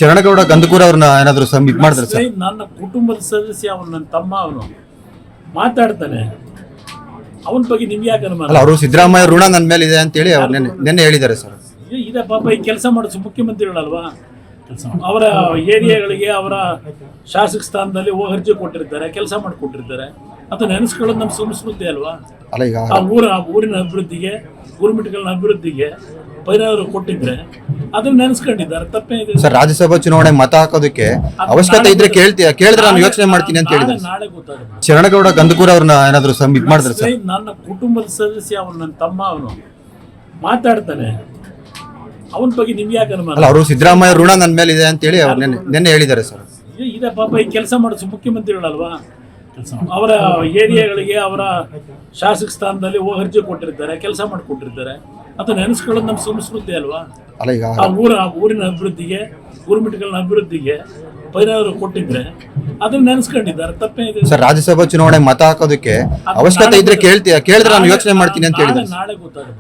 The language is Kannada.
ಚರಣಗೌಡ ಗಂಧಕೂರ್ ಅವ್ರನ್ನ ಏನಾದ್ರು ಇದ್ ಮಾಡಿದ್ರೆ ಸರ್? ನನ್ನ ಕುಟುಂಬದ ಸದಸ್ಯ, ಅವನು ನನ್ನ ತಮ್ಮ, ಅವನು ಮಾತಾಡ್ತಾನೆ. ಅವನ ಬಗ್ಗೆ ನಿಮ್ಗೆ ಯಾಕೆ ಅನುಮಾನ? ಅಲ್ಲ, ಅವರು ಸಿದ್ದರಾಮಯ್ಯ ಋಣ ನನ್ನ ಮೇಲೆ ಇದೆ ಅಂತ ಹೇಳಿ ಅವ್ರು ನೆನ್ನೆ ಹೇಳಿದ್ದಾರೆ ಸರ್. ಇದೆ ಪಾಪ, ಈ ಕೆಲಸ ಮಾಡಿಸೋ ಮುಖ್ಯಮಂತ್ರಿಗಳಲ್ವಾ, ಅವರ ಏರಿಯಾಗಳಿಗೆ ಅವರ ಶಾಸಕ ಸ್ಥಾನದಲ್ಲಿ ಹೋಗಿ ಅರ್ಜಿ ಕೊಟ್ಟಿರ್ತಾರೆ, ಕೆಲಸ ಮಾಡಿಕೊಟ್ಟಿರ್ತಾರೆ. ಅದು ನೆನೆಸ್ಕೊಳ್ಳೋದು ನಮ್ಮ ಸಂಸ್ಕೃತಿ ಅಲ್ವಾ. ಅಲ್ಲ, ಈಗ ಊರಿನ ಅಭಿವೃದ್ಧಿಗೆ, ಗುರುಮಿಟ್ಗಳ ಅಭಿವೃದ್ಧಿಗೆ ಪರಿಹಾರ ಕೊಟ್ಟಿದ್ರೆ ಅದನ್ನ ನೆನೆಸ್ಕೊಂಡಿದ್ದಾರೆ. ತಪ್ಪೇನಿದೆ ಸರ್? ರಾಜ್ಯಸಭಾ ಚುನಾವಣೆ ಮತ ಹಾಕೋದಕ್ಕೆ ಅವಶ್ಯಕತೆ ಇದ್ರೆ ಕೇಳಿದ್ರೆ ನಾನು ಯೋಚನೆ ಮಾಡ್ತೀನಿ ಅಂತ ಹೇಳಿದ್ರೆ ನಾಳೆ ಗೊತ್ತಾಗುತ್ತೆ. ಚರಣಗೌಡ ಗಂಧಕೂರ್ ಅವ್ರನ್ನ ಏನಾದ್ರು ಇದ್ ಮಾಡಿದ್ರೆ ಸರ್? ನನ್ನ ಕುಟುಂಬದ ಸದಸ್ಯ, ಅವನು ನನ್ನ ತಮ್ಮ, ಅವನು ಮಾತಾಡ್ತಾನೆ. ಅವನ ಬಗ್ಗೆ ನಿಮ್ಗೆ ಯಾಕೆ ಅನುಮಾನ? ಅಲ್ಲ, ಅವರು ಸಿದ್ದರಾಮಯ್ಯ ಋಣ ನನ್ನ ಮೇಲೆ ಇದೆ ಅಂತ ಹೇಳಿ ಅವ್ರು ನೆನ್ನೆ ಹೇಳಿದ್ದಾರೆ ಸರ್. ಇದೆ ಪಾಪ, ಈ ಕೆಲಸ ಮಾಡಿಸೋ ಮುಖ್ಯಮಂತ್ರಿಗಳಲ್ವಾ, ಅವರ ಏರಿಯಾಗಳಿಗೆ ಅವರ ಶಾಸಕ ಸ್ಥಾನದಲ್ಲಿ ಹೋಗಿ ಅರ್ಜಿ ಕೊಟ್ಟಿರ್ತಾರೆ, ಕೆಲಸ ಮಾಡಿಕೊಟ್ಟಿರ್ತಾರೆ. ಅದು ನೆನೆಸ್ಕೊಳ್ಳೋದು ನಮ್ಮ ಸಂಸ್ಕೃತಿ ಅಲ್ವಾ. ಅಲ್ಲ, ಈಗ ಊರಿನ ಅಭಿವೃದ್ಧಿಗೆ, ಗುರುಮಿಟ್ಗಳ ಅಭಿವೃದ್ಧಿಗೆ ಪರಿಹಾರ ಕೊಟ್ಟಿದ್ರೆ ಅದನ್ನ ನೆನೆಸ್ಕೊಂಡಿದ್ದಾರೆ. ತಪ್ಪೇನಿದೆ ಸರ್? ರಾಜ್ಯಸಭಾ ಚುನಾವಣೆ ಮತ ಹಾಕೋದಕ್ಕೆ ಅವಶ್ಯಕತೆ ಇದ್ರೆ ಕೇಳಿದ್ರೆ ನಾನು ಯೋಚನೆ ಮಾಡ್ತೀನಿ ಅಂತ ಹೇಳಿದ್ರೆ ನಾಳೆ ಗೊತ್ತಾಗುತ್ತೆ.